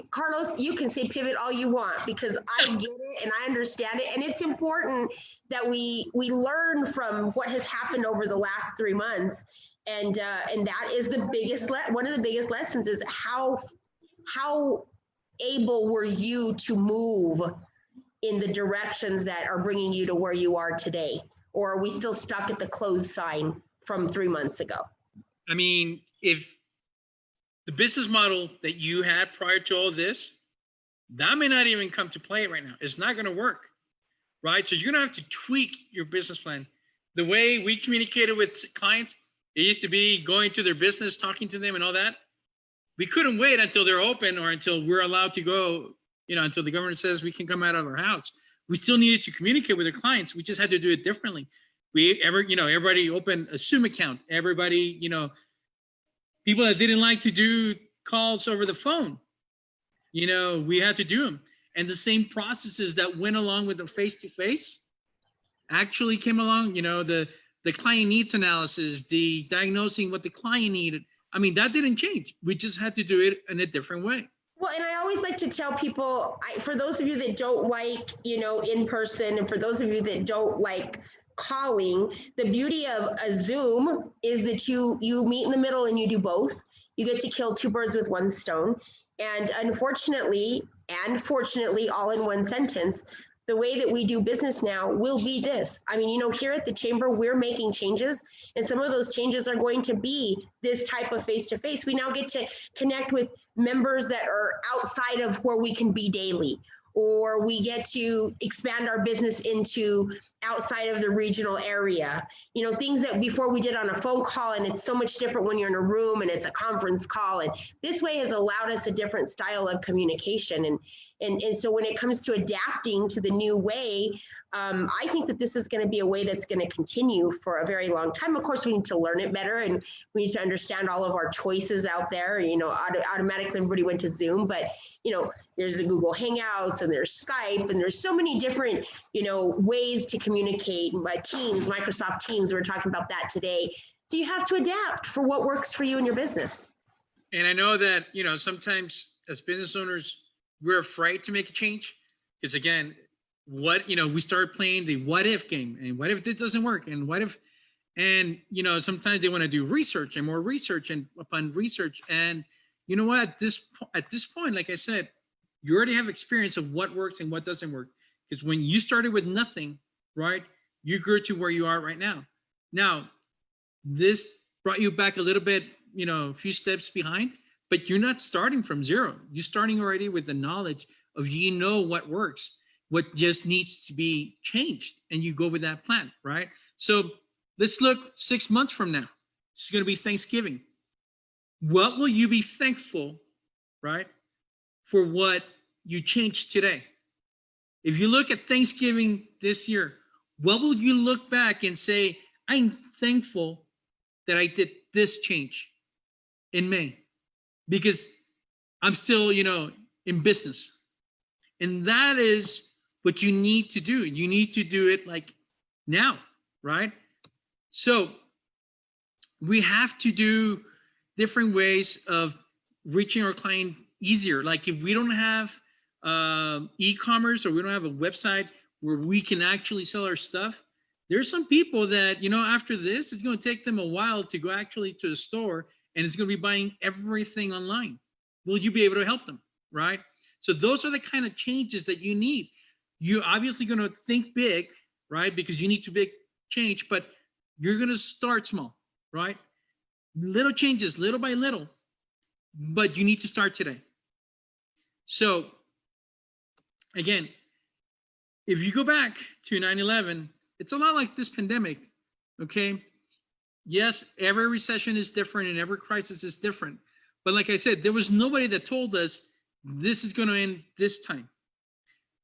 Carlos, you can say pivot all you want, because I get it and I understand it. And it's important that we learn from what has happened over the last 3 months. And that is one of the biggest lessons is how able were you to move in the directions that are bringing you to where you are today? Or are we still stuck at the closed sign from 3 months ago? I mean, if the business model that you had prior to all this, that may not even come to play right now. It's not going to work, right? So you're going to have to tweak your business plan. The way we communicated with clients, it used to be going to their business, talking to them and all that. We couldn't wait until they're open or until we're allowed to go, until the government says we can come out of our house. We still needed to communicate with our clients. We just had to do it differently. Everybody opened a Zoom account. Everybody, people that didn't like to do calls over the phone, we had to do them. And the same processes that went along with the face-to-face actually came along, the client needs analysis, the diagnosing what the client needed. I mean, that didn't change. We just had to do it in a different way. Well, and I always like to tell people, for those of you that don't like, in person, and for those of you that don't like calling, the beauty of a Zoom is that you meet in the middle and you do both. You get to kill 2 birds with 1 stone. And unfortunately, and fortunately, all in one sentence, the way that we do business now will be this. I mean, here at the Chamber, we're making changes, and some of those changes are going to be this type of face-to-face. We now get to connect with members that are outside of where we can be daily, or we get to expand our business into outside of the regional area. Things that before we did on a phone call, and it's so much different when you're in a room and it's a conference call. And this way has allowed us a different style of communication. And so when it comes to adapting to the new way, I think that this is going to be a way that's going to continue for a very long time. Of course, we need to learn it better, and we need to understand all of our choices out there. Automatically everybody went to Zoom, but there's the Google Hangouts and there's Skype, and there's so many different, ways to communicate. By Teams, Microsoft Teams, we're talking about that today. So you have to adapt for what works for you and your business. And I know that, sometimes as business owners, we're afraid to make a change because, again, we start playing the what if game, and what if this doesn't work, and what if, and sometimes they want to do research and more research and upon research. And you know what, at this point, like I said, you already have experience of what works and what doesn't work, because when you started with nothing, right, you grew to where you are right now. Now, this brought you back a little bit, a few steps behind, but you're not starting from zero. You're starting already with the knowledge of, what works, what just needs to be changed, and you go with that plan, right? So let's look 6 months from now. It's going to be Thanksgiving. What will you be thankful, right, for what you changed today? If you look at Thanksgiving this year, what will you look back and say, I'm thankful that I did this change in May, because I'm still, in business. And that is what you need to do. You need to do it like now, right? So we have to do different ways of reaching our client easier. Like if we don't have e-commerce, or we don't have a website where we can actually sell our stuff, there's some people that, after this, it's going to take them a while to go actually to a store, and it's going to be buying everything online. Will you be able to help them, right? So those are the kind of changes that you need. You're obviously going to think big, right? Because you need to make change, but you're going to start small, right? Little changes, little by little, but you need to start today. So again, if you go back to 9/11, it's a lot like this pandemic, okay? Yes, every recession is different and every crisis is different. But like I said, there was nobody that told us this is going to end this time.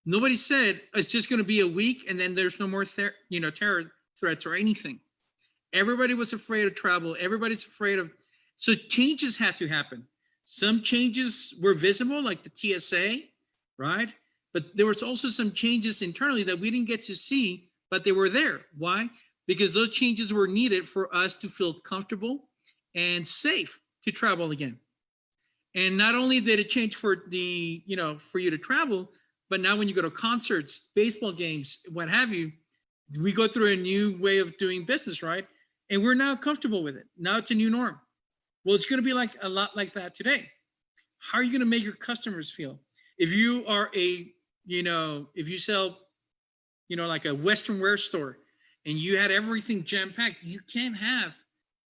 Nobody said it's just going to be a week and then there's no more terror threats or anything. Everybody was afraid of travel. Everybody's afraid of, so changes had to happen. Some changes were visible, like the TSA, right? But there was also some changes internally that we didn't get to see, but they were there. Why? Because those changes were needed for us to feel comfortable and safe to travel again. And not only did it change for for you to travel, but now when you go to concerts, baseball games, what have you, we go through a new way of doing business, right? And we're now comfortable with it. Now it's a new norm. Well, it's going to be like a lot like that today. How are you going to make your customers feel? If you are if you sell, like a Western wear store and you had everything jam-packed, you can't have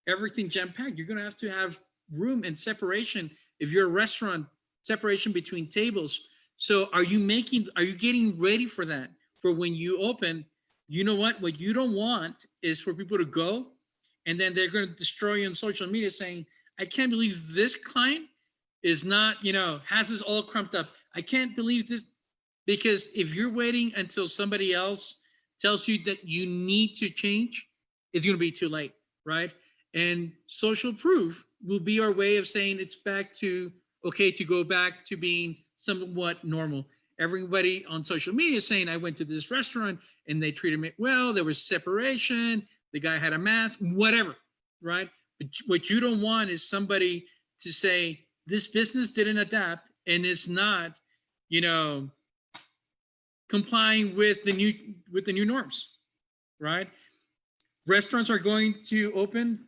everything jam-packed. You're going to have room and separation. If you're a restaurant, separation between tables. So are you getting ready for that? For when you open, you know what you don't want is for people to go and then they're going to destroy you on social media saying, I can't believe this client is not, has this all crumped up. I can't believe this. Because if you're waiting until somebody else tells you that you need to change, it's going to be too late, right? And social proof will be our way of saying it's back to, okay, to go back to being somewhat normal. Everybody on social media is saying, I went to this restaurant and they treated me well, there was separation, the guy had a mask, whatever, right? But what you don't want is somebody to say, this business didn't adapt and is not, complying with the new norms, right? Restaurants are going to open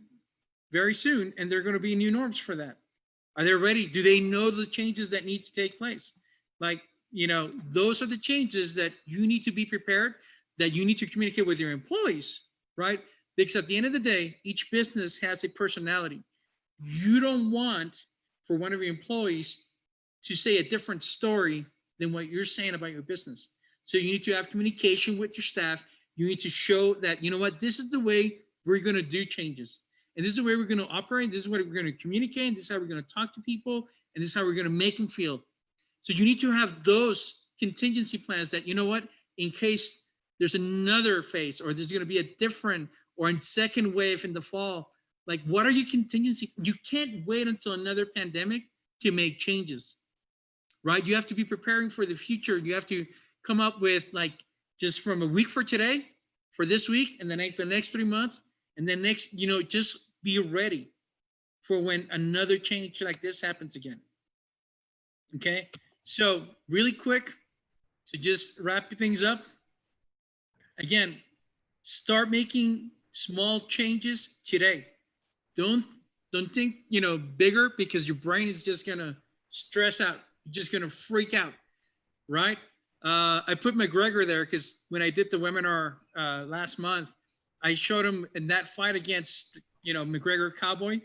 very soon, and there are going to be new norms for that. Are they ready? Do they know the changes that need to take place? Like, those are the changes that you need to be prepared, that you need to communicate with your employees, right? Because at the end of the day, each business has a personality. You don't want for one of your employees to say a different story than what you're saying about your business. So you need to have communication with your staff. You need to show that, this is the way we're going to do changes. And this is the way we're going to operate. This is what we're going to communicate. This is how we're going to talk to people. And this is how we're going to make them feel. So you need to have those contingency plans that, in case there's another phase or there's going to be a different or a second wave in the fall, like what are your contingency? You can't wait until another pandemic to make changes, right? You have to be preparing for the future. You have to come up with just from a week for today, for this week, and then the next 3 months, and then next, just be ready for when another change like this happens again. Okay, so really quick to just wrap things up. Again, start making small changes today. Don't think bigger, because your brain is just gonna stress out. You're just gonna freak out, right? I put McGregor there because when I did the webinar last month, I showed him in that fight against McGregor Cowboy,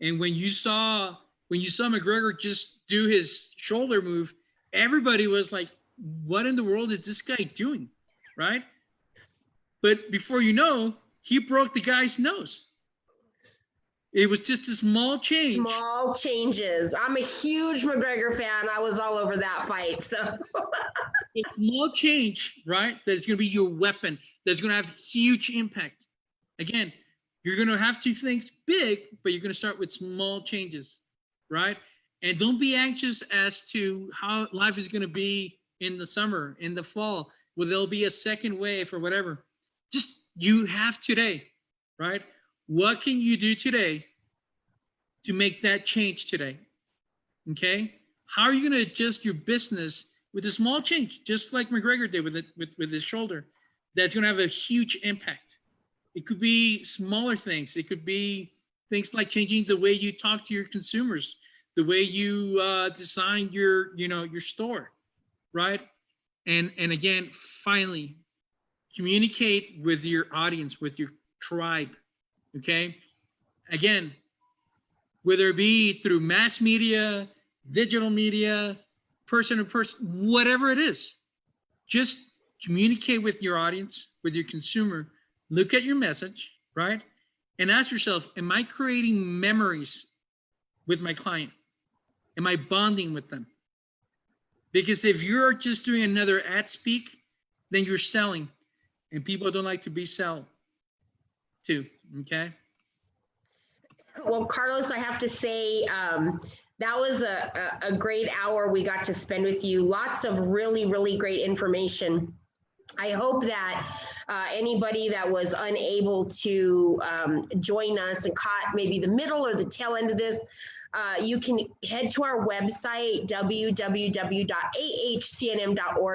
and when you saw McGregor just do his shoulder move, everybody was like, "What in the world is this guy doing?" Right? But before you know, he broke the guy's nose. It was just a small change. Small changes. I'm a huge McGregor fan. I was all over that fight. So a small change, right? That's going to be your weapon. That's going to have huge impact. Again, you're going to have to think big, but you're going to start with small changes, right? And don't be anxious as to how life is going to be in the summer, in the fall, where there'll be a second wave or whatever. Just you have today, right? What can you do today to make that change today? Okay? How are you going to adjust your business with a small change, just like McGregor did with his shoulder, that's going to have a huge impact. It could be smaller things. It could be things like changing the way you talk to your consumers, the way you design your store, right? And again, finally, communicate with your audience, with your tribe, okay? Again, whether it be through mass media, digital media, person to person, whatever it is, just communicate with your audience, with your consumer, look at your message, right? And ask yourself, am I creating memories with my client? Am I bonding with them? Because if you're just doing another ad speak, then you're selling, and people don't like to be sold to, okay? Well, Carlos, I have to say, that was a great hour we got to spend with you. Lots of really, really great information. I hope that anybody that was unable to join us and caught maybe the middle or the tail end of this, you can head to our website, www.ahcnm.org,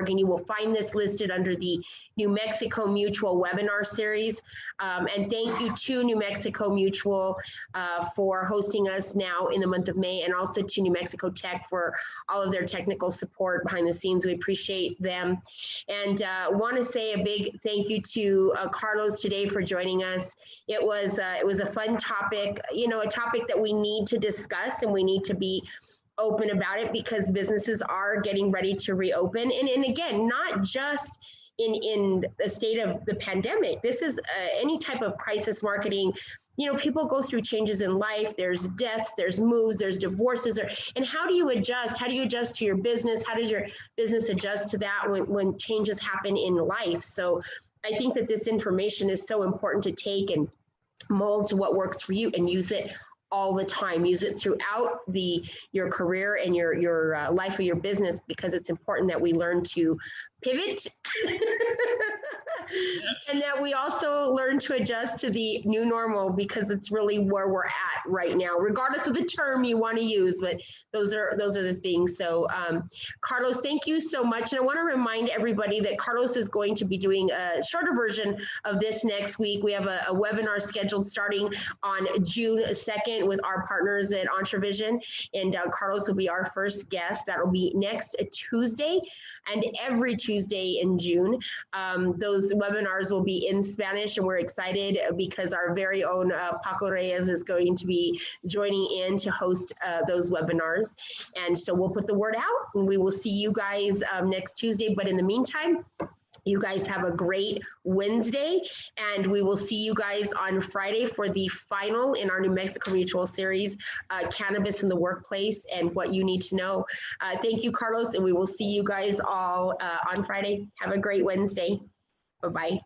and you will find this listed under the New Mexico Mutual webinar series. And thank you to New Mexico Mutual for hosting us now in the month of May, and also to New Mexico Tech for all of their technical support behind the scenes. We appreciate them. And want to say a big thank you to Carlos today for joining us. It was a fun topic, a topic that we need to discuss, and we need to be open about it because businesses are getting ready to reopen. And again, not just in the state of the pandemic. This is any type of crisis marketing. People go through changes in life. There's deaths, there's moves, there's divorces. And how do you adjust? How do you adjust to your business? How does your business adjust to that when changes happen in life? So I think that this information is so important to take and mold to what works for you and use it all the time. Use it throughout your career and your life of your business, because it's important that we learn to pivot and that we also learn to adjust to the new normal, because it's really where we're at right now, regardless of the term you want to use. But those are the things. So Carlos, thank you so much. And I want to remind everybody that Carlos is going to be doing a shorter version of this next week. We have a webinar scheduled starting on June 2nd with our partners at EntreVision, and Carlos will be our first guest. That will be next Tuesday and every Tuesday in June. Those webinars will be in Spanish, and we're excited because our very own Paco Reyes is going to be joining in to host those webinars. And so we'll put the word out, and we will see you guys next Tuesday. But in the meantime, you guys have a great Wednesday, and we will see you guys on Friday for the final in our New Mexico Mutual series, Cannabis in the Workplace and What You Need to Know. Thank you, Carlos, and we will see you guys all on Friday. Have a great Wednesday. Bye-bye.